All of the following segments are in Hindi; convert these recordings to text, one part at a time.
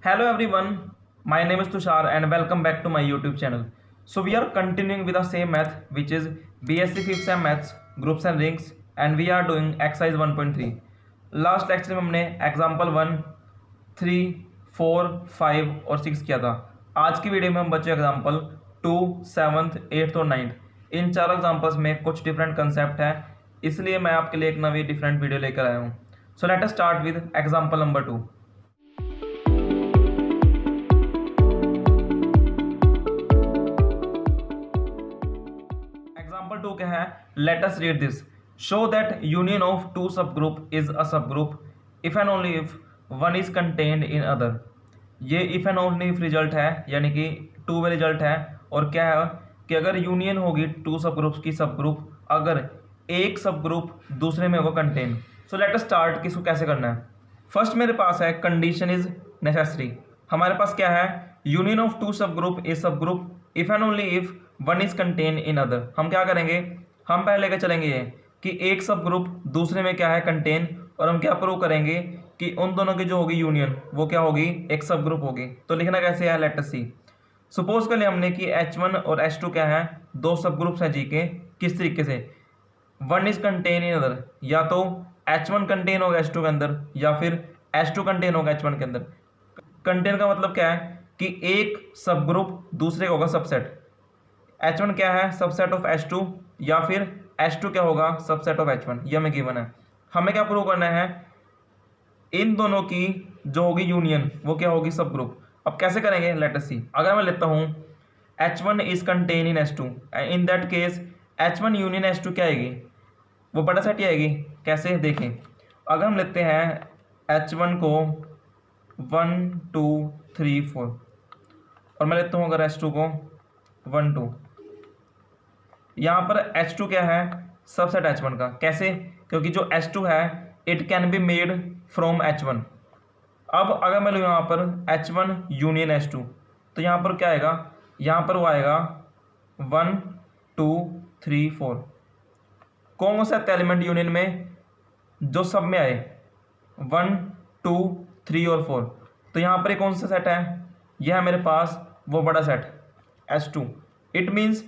Hello everyone, my name is Tushar and welcome back to my YouTube channel. So we are continuing with the same math which is BSc 5th sem maths groups and rings and we are doing exercise 1.3. Last lecture में हमने एग्जाम्पल 1, 3, 4, 5 और 6 किया था। आज की वीडियो में हम बच्चे एग्जाम्पल 2, 7th, 8th और 9th इन चारों एग्जाम्पल्स में कुछ डिफरेंट कंसेप्ट है, इसलिए मैं आपके लिए एक नवी डिफरेंट वीडियो लेकर आया हूँ। So let us start with example number 2। Example 2 क्या है? Let us read this. Show that union of two subgroup is a subgroup if and only if one is contained in other. ये if and only if result है, यानी कि टू वे रिजल्ट है। और क्या है कि अगर यूनियन होगी टू सब ग्रुप्स की सब ग्रुप, अगर एक सब ग्रुप दूसरे में होगा कंटेन। सो लेट अस स्टार्ट, किसको कैसे करना है। फर्स्ट मेरे पास है कंडीशन इज नेसेसरी। हमारे पास क्या है? Union of two subgroup is sub group if and only if one is contain in other. हम क्या करेंगे, हम पहले लेकर चलेंगे ये कि एक सब ग्रुप दूसरे में क्या है कंटेन, और हम क्या प्रूव करेंगे कि उन दोनों की जो होगी यूनियन वो क्या होगी, एक सब ग्रुप होगी। तो लिखना कैसे है, लेट अस सी। सपोज कर लिया हमने कि H1 और H2 क्या है, दो सब ग्रुप्स हैं जी के। किस तरीके से? One is contain in other, या तो H1 कंटेन होगा H2 के अंदर या फिर H2 कंटेन होगा H1 के अंदर। कंटेन का मतलब क्या है कि एक सब ग्रुप दूसरे का होगा सबसेट। H1 क्या है, सबसेट ऑफ H2, या फिर H2 क्या होगा, सबसेट ऑफ H1। ये हमें गिवन है। हमें क्या प्रूव करना है, इन दोनों की जो होगी यूनियन वो क्या होगी, सब ग्रुप। अब कैसे करेंगे, लेट अस सी। अगर मैं लेता हूँ H1 is contain in H2, in that case H1 union H2 क्या आएगी, वो बड़ा सेट ही आएगी। कैसे देखें, अगर हम लेते हैं H1 को 1, 2, 3, 4 और मैं लेता हूँ अगर H2 को 1, 2, यहाँ पर H2 क्या है, सबसेट H1 का। कैसे? क्योंकि जो H2 है it can be made from H1। अब अगर मैं लूँ यहाँ पर H1 यूनियन H2, तो यहाँ पर क्या आएगा, यहाँ पर वो आएगा 1, 2, 3, 4। कौन सा एलिमेंट यूनियन में जो सब में आए, 1, 2, 3 और 4। तो यहाँ पर कौन सा सेट है, यह है मेरे पास वो बड़ा सेट H2। इट मीन्स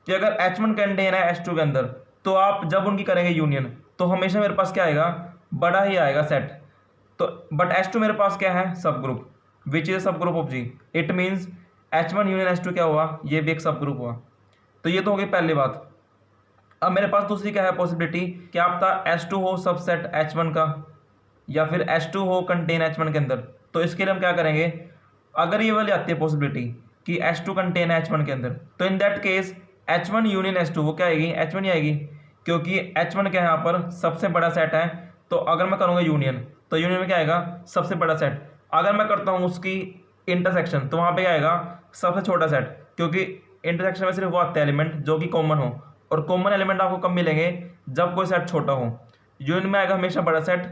कि अगर H1 कंटेन है H2 के अंदर, तो आप जब उनकी करेंगे यूनियन तो हमेशा मेरे पास क्या आएगा, बड़ा ही आएगा सेट। तो बट H2 मेरे पास क्या है, sub group, which is sub group of G. It means H1 union H2 क्या हुआ, ये भी एक सब ग्रुप हुआ। तो ये तो हो गई पहली बात। अब मेरे पास दूसरी क्या है पॉसिबिलिटी, क्या आपका H2 हो सबसेट H1 का, या फिर H2 हो कंटेन H1 के अंदर। तो इसके लिए हम क्या करेंगे, अगर ये वाली आती है पॉसिबिलिटी कि H2 कंटेन है H1 के अंदर, तो in that case H1 union H2 वो क्या आएगी, H1 ही आएगी, क्योंकि H1 क्या है यहाँ पर सबसे बड़ा सेट है। तो अगर मैं करूँगा यूनियन, तो यूनियन में क्या आएगा, सबसे बड़ा सेट। अगर मैं करता हूँ उसकी इंटरसेक्शन, तो वहाँ पे क्या आएगा, सबसे छोटा सेट, क्योंकि इंटरसेक्शन में सिर्फ वो आते हैं एलिमेंट जो कि कॉमन हो, और कॉमन एलिमेंट आपको कब मिलेंगे, जब कोई सेट छोटा हो। यूनियन में आएगा हमेशा बड़ा सेट।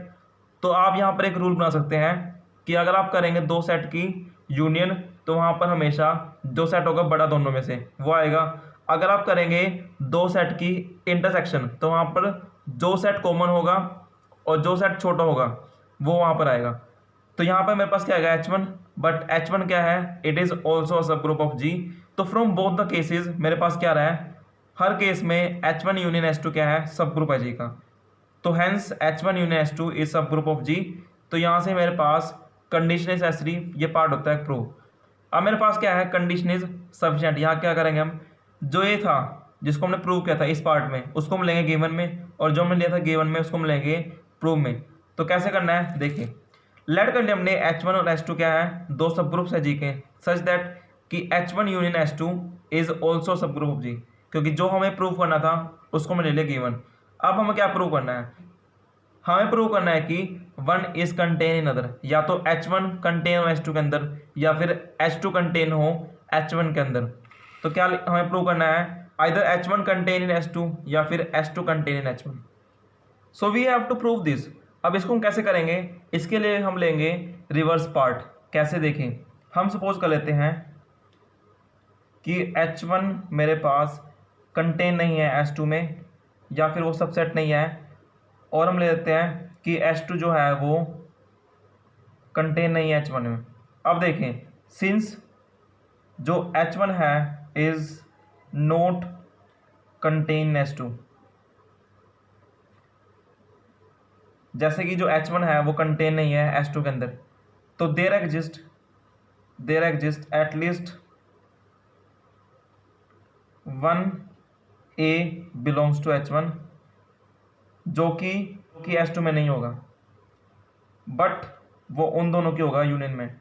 तो आप यहाँ पर एक रूल बना सकते हैं कि अगर आप करेंगे दो सेट की यूनियन, तो वहाँ पर हमेशा जो सेट होगा बड़ा दोनों में से वो आएगा। अगर आप करेंगे दो सेट की इंटरसेक्शन, तो वहाँ पर जो सेट कॉमन होगा और जो सेट छोटा होगा वो वहाँ पर आएगा। तो यहाँ पर मेरे पास क्या आएगा, H1, बट H1 क्या है, इट इज़ ऑल्सो सब ग्रुप ऑफ जी। तो फ्रॉम बोथ द केसेस मेरे पास क्या रहा है, हर केस में H1 यूनियन H2 क्या है, सब ग्रुप है जी का। तो hence H1 union H2 is sub group of G. तो यहाँ से मेरे पास कंडीशन इज नेसेसरी, ये पार्ट होता है प्रूव। अब मेरे पास क्या है, कंडीशन इज सफिशिएंट। यहाँ क्या करेंगे हम, जो ये था जिसको हमने प्रूव किया था इस पार्ट में, उसको हम लेंगे गिवन में, और जो हमने लिया था गिवन में उसको हम लेंगे प्रूव में। तो कैसे करना है देखिए, लेट कर लिया हमने H1 और H2 क्या है, दो सब ग्रुप्स है जी के, सच दैट कि H1 union H2 is also सब ग्रुप ऑफ जी, क्योंकि जो हमें प्रूव करना था उसको हमने ले लिया गिवन। अब हमें क्या प्रूव करना है, हमें प्रूव करना है कि one is contain in other, या तो H1 कंटेन हो H2 के अंदर, या फिर H2 कंटेन हो H1 के अंदर। तो क्या हमें प्रूव करना है, either H1 contain in H2 या फिर H2 contain in H1। So we have to prove this. अब इसको हम कैसे करेंगे, इसके लिए हम लेंगे रिवर्स पार्ट। कैसे देखें, हम सपोज कर लेते हैं कि H1 मेरे पास कंटेन नहीं है H2 में, या फिर वो सबसेट नहीं है, और हम ले लेते हैं कि H2 जो है वो कंटेन नहीं है H1 में। अब देखें, सिंस जो H1 है इज नॉट कंटेन H2, जैसे कि जो H1 है वो कंटेन नहीं है H2 के अंदर, तो there exist at least one A belongs to H1 जो कि H2 में नहीं होगा, बट वो उन दोनों की होगा यूनियन में।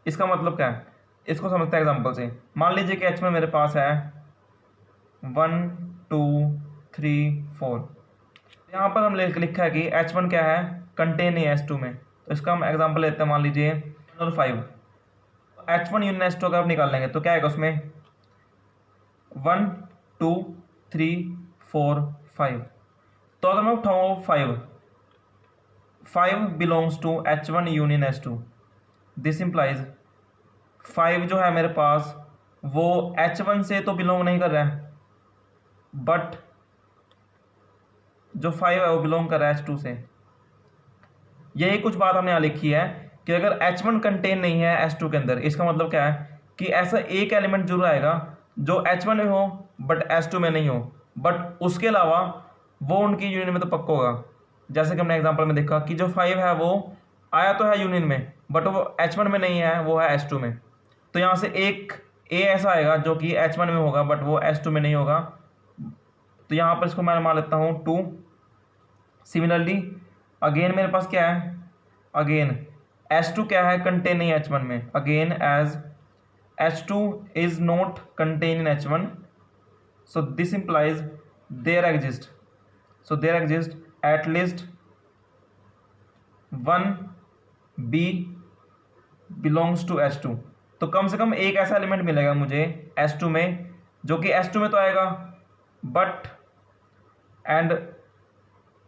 इसका मतलब क्या है, इसको समझते हैं एग्जांपल से। मान लीजिए कि H1 मेरे पास है 1 2 3 4, यहाँ पर हम लिखा है कि H1 क्या है, कंटेन नहीं है H2 में। तो इसका हम एग्जांपल लेते हैं, मान लीजिए 5। H1 यूनियन H2 अगर आप निकाल लेंगे तो क्या आएगा उसमें, 1 2 3 4 5। तो अगर मैं उठाऊँ 5 belongs to H1 union H2, this implies 5 जो है मेरे पास वो H1 से तो बिलोंग नहीं कर रहा है, बट जो 5 है वो बिलोंग कर रहा है H2 से। यही कुछ बात हमने यहाँ लिखी है कि अगर H1 कंटेन नहीं है H2 के अंदर, इसका मतलब क्या है कि ऐसा एक एलिमेंट जरूर आएगा जो H1 में हो बट H2 में नहीं हो, बट उसके अलावा वो उनकी यूनियन में तो पक्का होगा। जैसे कि हमने एग्जांपल में देखा कि जो 5 है वो आया तो है यूनियन में, बट वो H1 में नहीं है, वो है H2 में। तो यहाँ से एक A ऐसा आएगा जो कि H1 में होगा बट वो H2 में नहीं होगा, तो यहाँ पर इसको मैं मान लेता हूँ 2। सिमिलरली अगेन मेरे पास क्या है, अगेन H2 क्या है, कंटेन नहीं H1 में। Again as H2 is not contain in H1, so this implies there exist at least one B belongs to H2। तो कम से कम एक ऐसा एलिमेंट मिलेगा मुझे H2 में जो कि H2 में तो आएगा बट एंड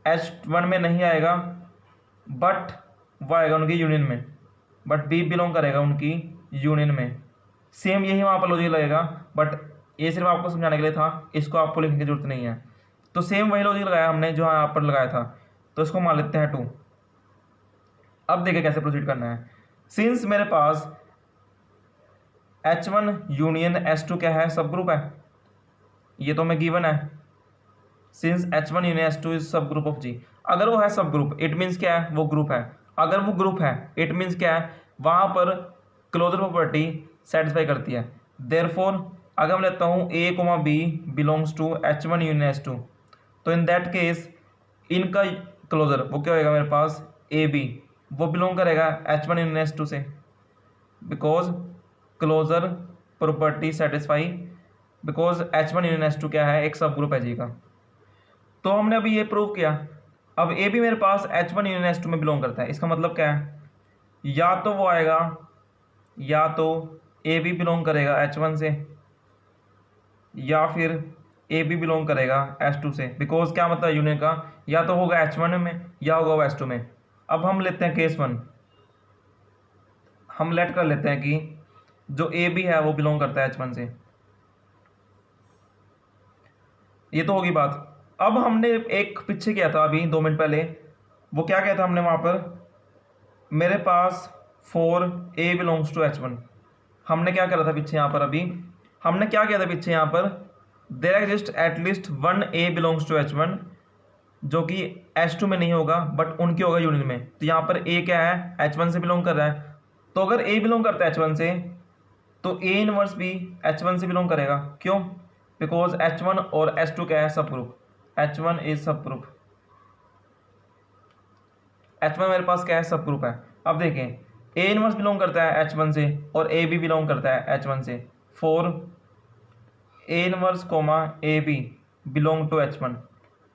H1 में नहीं आएगा, बट वो आएगा उनकी यूनियन में, बट B बिलोंग करेगा उनकी यूनियन में। सेम यही वहाँ पर लॉजिक लगेगा, बट ये सिर्फ आपको समझाने के लिए था, इसको आपको लिखने की जरूरत नहीं है। तो सेम वही लॉजिक लगाया हमने जो यहाँ पर लगाया था, तो इसको मान लेते हैं 2। अब देखिए कैसे प्रोसीड करना है। सिंस मेरे पास H1 यूनियन H2 क्या है, सब ग्रुप है, ये तो मैं गिवन है। Since H1 union H2 is sub group of G, अगर वो है सब ग्रुप इट मीन्स क्या है, वो ग्रुप है। अगर वो ग्रुप है इट मीन्स क्या है, वहाँ पर क्लोजर प्रॉपर्टी सेटिस्फाई करती है। देयरफॉर अगर मैं लेता हूँ A, B belongs to H1 union H2, तो इन दैट केस इनका क्लोजर वो क्या होगा मेरे पास, AB वो बिलोंग करेगा H1 यूनियन H2 से, because closure property satisfy, because H1 union H2 क्या है, एक सब ग्रुप है G का। तो हमने अभी ये प्रूव किया। अब A भी मेरे पास H1 यूनियन H2 में बिलोंग करता है, इसका मतलब क्या है, या तो वो आएगा, या तो A भी बिलोंग करेगा H1 से, या फिर A भी बिलोंग करेगा H2 से। बिकॉज क्या मतलब यूनियन का, या तो होगा H1 में या होगा H2 में। अब हम लेते हैं केस 1, हम लेट कर लेते हैं कि जो A भी है वो बिलोंग करता है H1 से, ये तो होगी बात। अब हमने एक पीछे किया था अभी 2 मिनट पहले, वो क्या किया था हमने वहाँ पर, मेरे पास 4A बिलोंग्स टू H1। हमने क्या करा था पीछे, यहाँ पर अभी हमने क्या किया था पीछे, यहाँ पर there exist at least 1A belongs to H1 जो कि H2 में नहीं होगा बट उनकी होगा यूनियन में। तो यहाँ पर A क्या है, H1 से बिलोंग कर रहा है, तो अगर A बिलोंग करता है H1 से तो A इनवर्स भी H1 से बिलोंग करेगा। क्यों, बिकॉज H1 और H2 क्या है, sub group, H1 is sub group, H1 मेरे पास क्या है, सब ग्रुप है। अब देखें A इनवर्स बिलोंग करता है H1 से और A भी बिलोंग करता है H1 से, for A inverse comma A भी बिलोंग टू H1,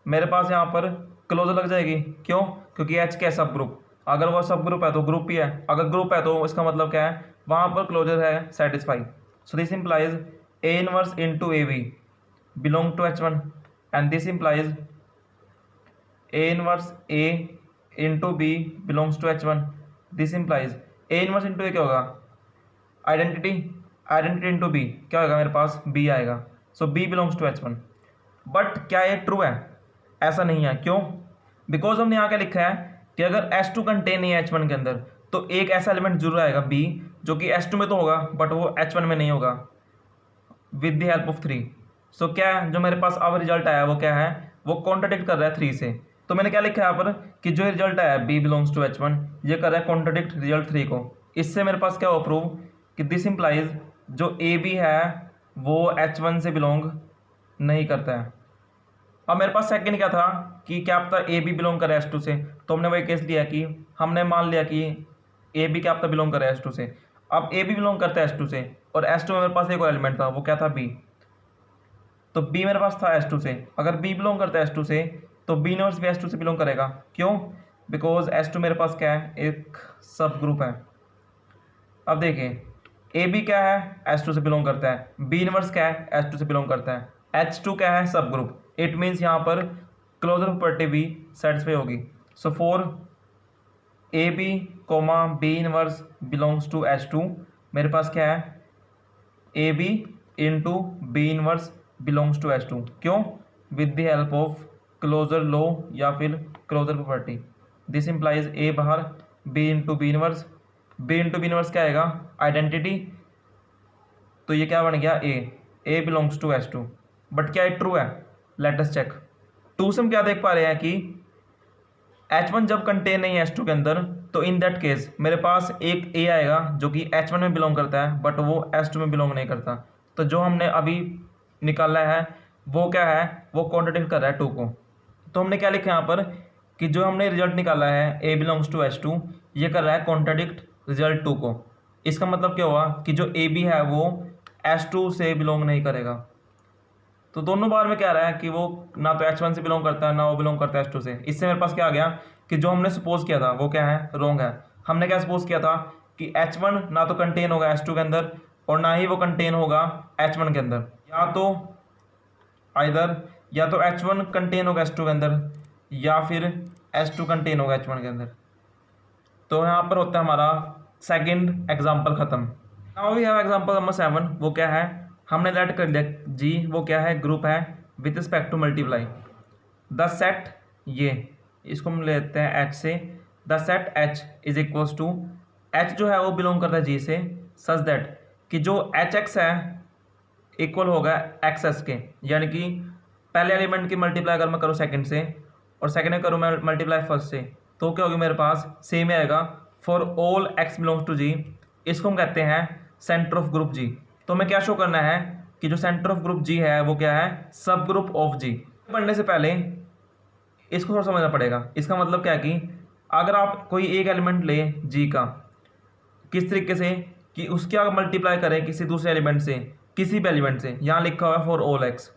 मेरे पास यहाँ पर क्लोजर लग जाएगी। क्यों, क्योंकि H क्या है, सब ग्रुप, अगर वो सब ग्रुप है तो ग्रुप ही है, अगर ग्रुप है तो इसका मतलब क्या है, वहाँ पर क्लोजर है satisfy. So this implies A inverse into A भी belong to H1 and this implies A inverse A into B belongs to H1। This implies A inverse into A क्या होगा, आइडेंटिटी इंटू B क्या होगा, मेरे पास B आएगा। So B belongs to H1। But क्या ये ट्रू है, ऐसा नहीं है। क्यों, बिकॉज हमने यहाँ क्या लिखा है कि अगर H2 कंटेन नहीं है H1 के अंदर तो एक ऐसा एलिमेंट जरूर आएगा B जो कि H2 में तो होगा बट वो H1 में नहीं होगा विद द हेल्प ऑफ 3। सो क्या है जो मेरे पास अब रिजल्ट आया वो क्या है, वो कॉन्ट्राडिक्ट कर रहा है 3 से। तो मैंने क्या लिखा है यहाँ पर कि जो रिजल्ट आया B बिलोंग्स टू H1 ये कर रहा है कॉन्ट्राडिक्ट रिजल्ट 3 को। इससे मेरे पास क्या हो प्रूव कि दिस इंप्लाइज जो AB है वो H1 से बिलोंग नहीं करता है। अब मेरे पास सेकंड क्या था कि क्या पता AB बिलोंग करे H2 से, तो हमने वही केस लिया कि हमने मान लिया कि AB क्या पता बिलोंग करे H2 से। अब AB बिलोंग करता है H2 से और H2 में मेरे पास एक और एलिमेंट था वो क्या था B, तो B मेरे पास था H2 से। अगर B बिलोंग करता है H2 से तो B इनवर्स भी H2 से बिलोंग करेगा। क्यों? बिकॉज H2 मेरे पास क्या है, एक सब ग्रुप है। अब देखिए AB क्या है, H2 से बिलोंग करता है, B इनवर्स क्या है, H2 से बिलोंग करता है, H2 क्या है, सब ग्रुप। इट मीन्स यहाँ पर क्लोजर प्रॉपर्टी भी सेटिस्फाई होगी। So for AB comma B inverse belongs to H2 मेरे पास क्या है, AB into B inverse belongs to H2। क्यों? With the help of closure law या फिर closure property. This implies A बाहर, B into B inverse, B into B inverse क्या आएगा, आइडेंटिटी। तो ये क्या बन गया A belongs to H2। But क्या ये ट्रू है? लेट अस चेक। 2 से हम क्या देख पा रहे हैं कि H1 जब कंटेन नहीं है H2 के अंदर तो इन दैट केस मेरे पास एक A आएगा जो कि H1 में बिलोंग करता है बट वो H2 में बिलोंग नहीं करता। तो जो हमने अभी निकाला है वो क्या है, वो कॉन्ट्राडिक्ट कर रहा है 2 को। तो हमने क्या लिखा यहाँ पर कि जो हमने रिजल्ट निकाला है A बिलोंग्स टू H2 ये कर रहा है कॉन्ट्राडिक्ट रिजल्ट 2 को। इसका मतलब क्या हुआ कि जो AB है वो H2 से बिलोंग नहीं करेगा। तो दोनों बार में क्या रहा है कि वो ना तो H1 से बिलोंग करता है ना वो बिलोंग करता है H2 से। इससे मेरे पास क्या आ गया कि जो हमने सपोज किया था वो क्या है, रॉन्ग है। हमने क्या सपोज किया था कि H1 ना तो कंटेन होगा H2 के अंदर और ना ही वो कंटेन होगा H1 के अंदर, या तो H1 कंटेन होगा H2 के अंदर या फिर H2 कंटेन होगा H1 के अंदर। तो यहाँ पर होता है हमारा सेकंड एग्जाम्पल खत्म। Now we have example number 7। वो क्या है, हमने लेट कर लिया जी वो क्या है, ग्रुप है with respect to multiply the set, ये इसको हम लेते हैं H से। The set H is equals to, H जो है वो बिलोंग करता है G से, सच दैट कि जो HX है इक्वल होगा XS के, यानी कि पहले एलिमेंट की मल्टीप्लाई अगर मैं करूँ सेकंड से और सेकंड में करूँ मैं मल्टीप्लाई फर्स्ट से तो क्या होगी मेरे पास, सेम आएगा for all X belongs to G। इसको हम कहते हैं सेंटर ऑफ ग्रुप G। तो हमें क्या शो करना है कि जो सेंटर ऑफ ग्रुप G है वो क्या है, सब ग्रुप ऑफ G। पढ़ने से पहले इसको थोड़ा समझना पड़ेगा। इसका मतलब क्या है कि अगर आप कोई एक एलिमेंट ले G का, किस तरीके से कि उसकी अगर मल्टीप्लाई करें किसी दूसरे एलिमेंट से, किसी भी एलिमेंट से, यहाँ लिखा हुआ है for all X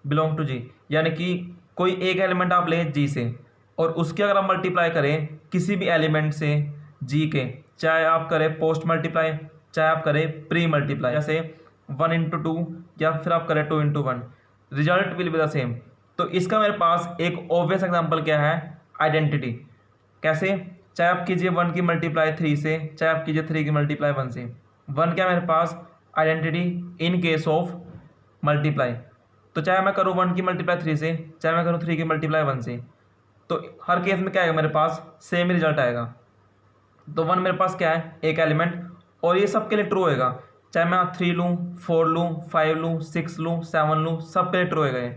belong to G, यानी कि कोई एक एलिमेंट आप लें G से और उसकी अगर आप मल्टीप्लाई करें किसी भी एलिमेंट से G के, चाहे आप करें पोस्ट मल्टीप्लाई चाहे आप करें प्री मल्टीप्लाई, जैसे 1 इंटू 2 या फिर आप करें 2 into 1, result will be the same. तो इसका मेरे पास एक ऑब्वियस एग्जांपल क्या है, आइडेंटिटी। कैसे? चाहे आप कीजिए 1 की मल्टीप्लाई 3 से, चाहे आप कीजिए 3 की मल्टीप्लाई 1 से, 1 क्या मेरे पास identity in case of multiply. तो चाहे मैं करूँ 1 की मल्टीप्लाई 3 से, चाहे मैं करूँ 3 की मल्टीप्लाई 1 से, तो हर केस में क्या आएगा मेरे पास, सेम रिजल्ट आएगा। तो 1 मेरे पास क्या है, एक एलिमेंट, और ये सबके लिए ट्रू होएगा, चाहे मैं 3 लूँ 4 लूँ 5 लूँ 6 लूँ 7 लूँ, सब के लिए ट्रू होएगा ये।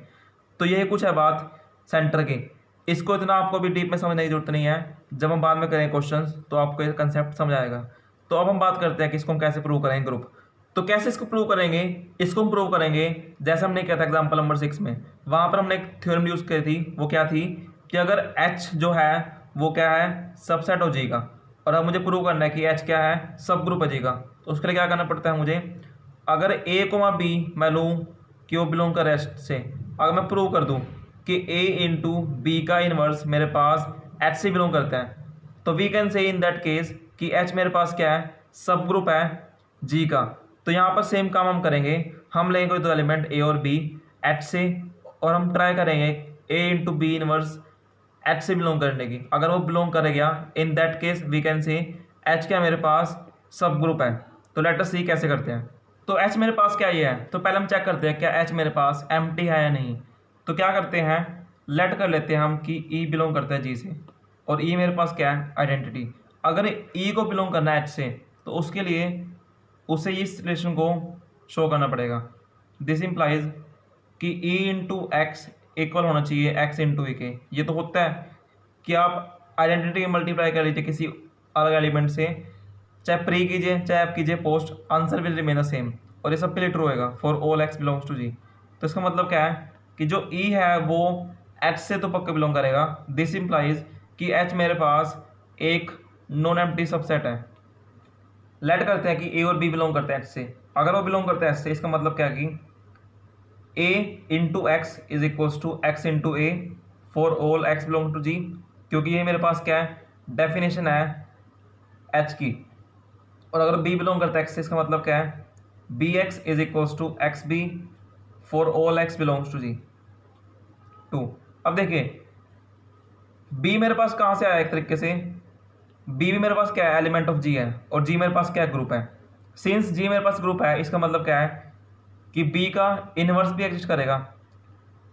तो यही कुछ है बात सेंटर की। इसको इतना आपको भी डीप में समझने की जरूरत नहीं है, जब हम बाद में करें क्वेश्चंस तो आपको ये कंसेप्ट समझ आएगा। तो अब हम बात करते हैं कि इसको हम कैसे प्रूव करेंगे ग्रुप। तो कैसे इसको प्रूव करेंगे, इसको हम प्रूव करेंगे जैसे हमने किया था एग्जाम्पल नंबर 6 में। वहाँ पर हमने एक थ्योरम यूज़ की थी, वो क्या थी कि अगर H जो है वो क्या है, सबसेट हो G का, और अब मुझे प्रूव करना है कि H क्या है, सब ग्रुप है G का। तो उसके लिए क्या करना पड़ता है मुझे, अगर A कोमा B मैं लूँ कि वो बिलोंग कर H से, अगर मैं प्रूव कर दूँ कि A इंटू B का इनवर्स मेरे पास H से बिलोंग करता है, तो we can say in that case कि H मेरे पास क्या है, सब ग्रुप है G का। तो यहाँ पर सेम काम हम करेंगे, हम लेंगे कोई दो एलिमेंट A और B H से, और हम ट्राई करेंगे A into B inverse H से बिलोंग करने की। अगर वो बिलोंग कर गया in that case we can say H क्या मेरे पास सब ग्रुप है। तो लेट अस सी कैसे करते हैं। तो H मेरे पास क्या ये है, तो पहले हम चेक करते हैं क्या H मेरे पास एम्प्टी है या नहीं। तो क्या करते हैं, लेट कर लेते हैं हम कि E बिलोंग करता है G से। और ई मेरे पास क्या है, आइडेंटिटी। अगर ई को बिलोंग करना है एच से तो उसके लिए उसे इस रिलेशन को शो करना पड़ेगा। दिस इंप्लाइज कि ई इंटू एक्स इक्वल होना चाहिए एक्स इंटू ई के। ये तो होता है कि आप आइडेंटिटी मल्टीप्लाई कर लीजिए किसी अलग एलिमेंट से, चाहे प्री कीजिए चाहे आप कीजिए post, answer will remain the same. और ये सब के लिए ट्रू होएगा for all x belongs to G. तो इसका मतलब क्या है कि जो ई है वो एच से तो पक्का बिलोंग करेगा। दिस इंप्लाइज कि एच मेरे पास एक नॉन एम्प्टी सबसेट है। लेट करते हैं कि ए और बी बिलोंग करते हैं एच से। अगर वो बिलोंग करते हैं एच से, इसका मतलब क्या है कि a into x is equals to x into a for all x belong to G, क्योंकि ये मेरे पास क्या है, डेफिनेशन है एच की। और अगर बी बिलोंग करता है एक्स से, इसका मतलब क्या है, b x is equals to x b for all x belongs to G 2। अब देखिए बी मेरे पास कहाँ से आया, एक तरीके से बी भी मेरे पास क्या है, एलिमेंट ऑफ जी है, और जी मेरे पास क्या है, ग्रुप है। सिंस जी मेरे पास ग्रुप है, इसका मतलब क्या है कि बी का इनवर्स भी एग्जिस्ट करेगा।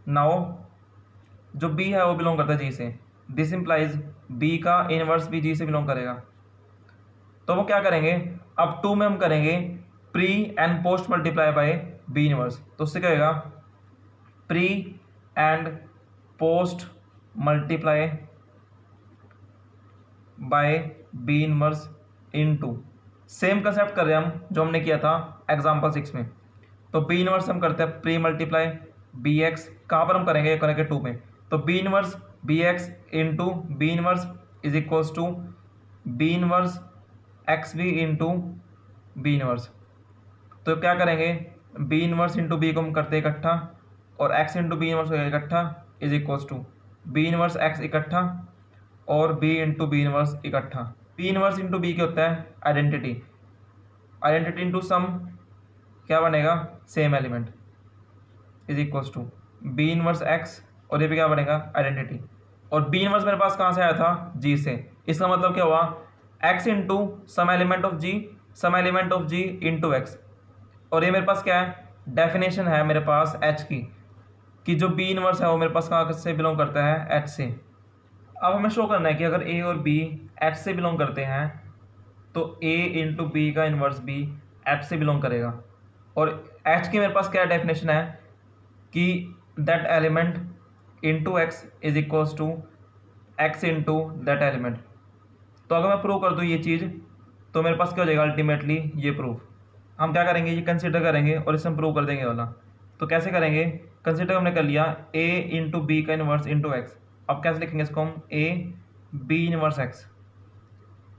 नाउ जो बी है वो बिलोंग करता है जी से, दिस इंप्लाइज बी का इनवर्स भी जी से बिलोंग करेगा। तो वो क्या करेंगे, अब 2 में हम करेंगे pre and post multiply by B inverse. तो उससे क्या होगा, pre and post multiply by B inverse into, same concept कर रहे हैं हम जो हमने किया था एग्जांपल 6 में। तो बी इनवर्स हम करते हैं प्री मल्टीप्लाई बी एक्स, कहाँ पर हम करेंगे, करेंगे 2 में। तो B inverse B X into B inverse is equals to B inverse X B into B inverse. तो क्या करेंगे, बी इनवर्स इंटू बी को हम करते हैं इकट्ठा, और एक्स इंटू बी इनवर्स इकट्ठा is equals to B inverse X इकट्ठा और बी इंटू बी इनवर्स इकट्ठा। बी इनवर्स इंटू बी क्या होता है, आइडेंटिटी। आइडेंटिटी इंटू सम क्या बनेगा, same element is equals to B inverse X, और ये भी क्या बनेगा, आइडेंटिटी। और बी इनवर्स मेरे पास कहाँ से आया था, जी से। इसका मतलब क्या हुआ, X into some element of G, some element of G into X. और ये मेरे पास क्या है, डेफिनेशन है मेरे पास एच की, कि जो बी इनवर्स है वो मेरे पास कहाँ से बिलोंग करता है, एच से। अब हमें शो करना है कि अगर ए और बी एच से बिलोंग करते हैं तो ए इंटू बी का इनवर्स भी एच से बिलोंग करेगा। और एच की मेरे पास क्या डेफिनेशन है कि that element into x is equals to x into that element. तो अगर मैं प्रूव कर दूँ ये चीज़ तो मेरे पास क्या हो जाएगा, अल्टीमेटली ये प्रूफ। हम क्या करेंगे, ये कंसिडर करेंगे और इसे हम प्रूव कर देंगे वाला। तो कैसे करेंगे, कंसिडर हमने कर लिया ए इंटू बी का इनवर्स इंटू एक्स। अब कैसे लिखेंगे इसको हम, a b inverse x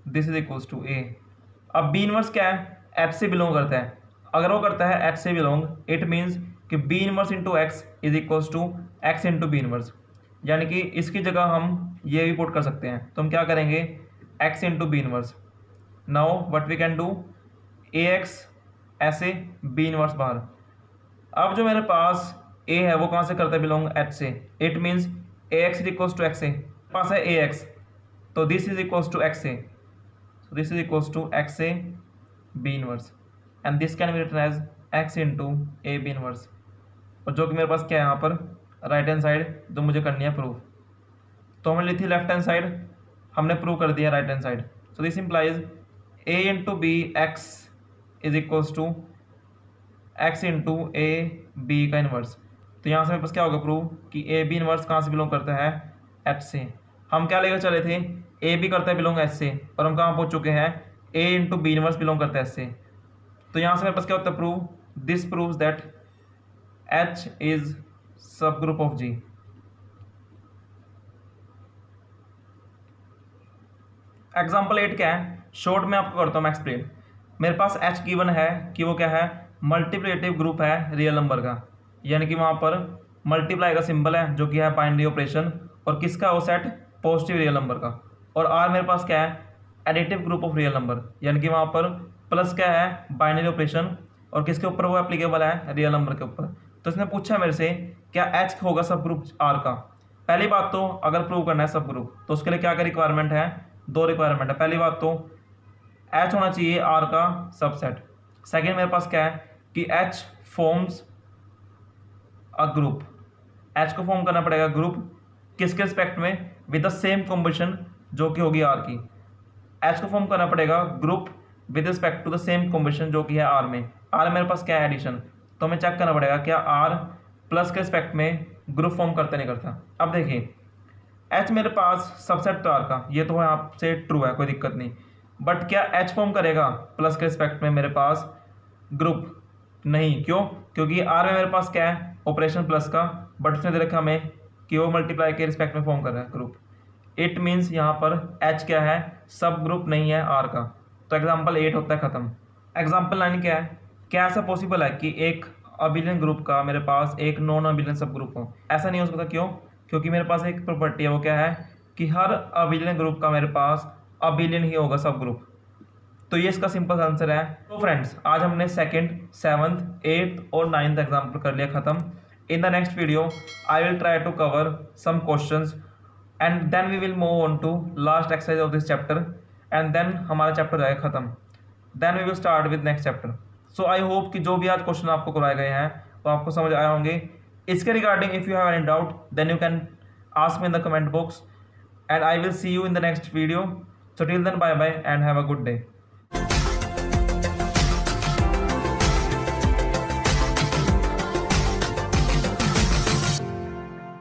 this is equals to a. अब बी इनवर्स क्या है, एच से बिलोंग करता है। अगर वो करता है एच से बिलोंग, इट मीन्स कि B inverse into x is equals to x into B inverse. यानी कि इसकी जगह हम ये भी पुट कर सकते हैं। तो हम क्या करेंगे, X into B inverse. Now what we can do, A X ऐसे, बी इनवर्स बाहर। अब जो मेरे पास ए है वो कहाँ से करता है बिलोंग, एच से। It means a x is equals to x a, पास है ए एक्स, तो this is equals to x a, so this is equals to x a b inverse and this can be written as x into a b inverse। और जो कि मेरे पास क्या है यहाँ पर, राइट हैंड साइड जो मुझे करनी है प्रूफ। तो हमने ली थी लेफ्ट हैंड साइड, हमने प्रूव कर दिया right hand side. So this implies a into B x is equals to x into A B का इनवर्स। तो यहाँ से मेरे पास क्या होगा प्रूव कि ए बी इनवर्स कहाँ से बिलोंग करता है, एच से। हम क्या लेकर चले थे, ए बी करता है बिलोंग एच से, और हम कहाँ पहुँच चुके हैं, ए इंटू बी इनवर्स बिलोंग करता है एच से। तो यहाँ से मेरे पास क्या होता है prove, this proves that H is sub group of ji. Example 8 क्या है, शॉर्ट में आपको करता हूँ मैं एक्सप्लेन। मेरे पास एच गिवन है कि वो क्या है, मल्टीप्लिकेटिव ग्रुप है रियल नंबर का, यानी कि वहाँ पर मल्टीप्लाई का सिंबल है जो कि है बाइनरी ऑपरेशन, और किसका वो सेट, पॉजिटिव रियल नंबर का। और आर मेरे पास क्या है, additive group of real number, यानी कि वहाँ पर प्लस क्या है, बाइनरी ऑपरेशन, और किसके ऊपर वो एप्लीकेबल है, रियल नंबर के ऊपर। तो इसने पूछा मेरे से क्या एच होगा सब ग्रुप आर का। पहली बात तो अगर प्रूव करना है सब ग्रुप तो उसके लिए क्या क्या रिक्वायरमेंट है, 2 रिक्वायरमेंट है। पहली बात तो एच होना चाहिए आर का सबसेट। सेकेंड मेरे पास क्या है कि H forms a group, H को फॉर्म करना पड़ेगा ग्रुप किसके रिस्पेक्ट में, विद द सेम कॉम्बिनेशन जो कि होगी आर की। एच को फॉर्म करना पड़ेगा group with respect to the same combination जो कि है आर में। आर मेरे पास क्या है एडिशन, तो हमें चेक करना पड़ेगा क्या आर प्लस के रिस्पेक्ट में ग्रुप फॉर्म करता नहीं करता। अब देखिए एच मेरे पास सबसेट तो आर का, ये तो है आपसे ट्रू है, कोई दिक्कत नहीं। बट क्या एच फॉर्म करेगा प्लस के रिस्पेक्ट में मेरे पास ग्रुप? नहीं, क्यों? क्योंकि आर में मेरे पास क्या है ऑपरेशन प्लस का, बट उसने दे रखा हमें कि वो मल्टीप्लाई के रिस्पेक्ट में फॉर्म कर रहा है ग्रुप। इट मीन्स यहाँ पर एच क्या है, सब ग्रुप नहीं है आर का। तो एग्जाम्पल 8 होता है ख़त्म। एग्जाम्पल 9 क्या है, क्या ऐसा पॉसिबल है कि एक अबिलियन ग्रुप का मेरे पास एक नॉन अबिलियन सब ग्रुप हो? ऐसा नहीं हो सकता। क्यों? क्योंकि मेरे पास एक प्रॉपर्टी है, वो क्या है कि हर अबिलियन ग्रुप का मेरे पास अबिलियन ही होगा सब ग्रुप। तो ये इसका सिंपल आंसर है। तो फ्रेंड्स आज हमने 2nd, 7th, 8th और 9th एग्जाम्पल कर लिया खत्म। In the next video I will try to cover some questions and then we will move on to last exercise of this chapter and then हमारा चैप्टर जाएगा खत्म। Then we will start with next chapter. So I hope कि जो भी आज क्वेश्चन आपको कराए गए हैं वो आपको समझ आए होंगे। इसके regarding if you have any doubt then you can ask me in the comment box and I will see you in the next video. So till then, bye bye and have a good day.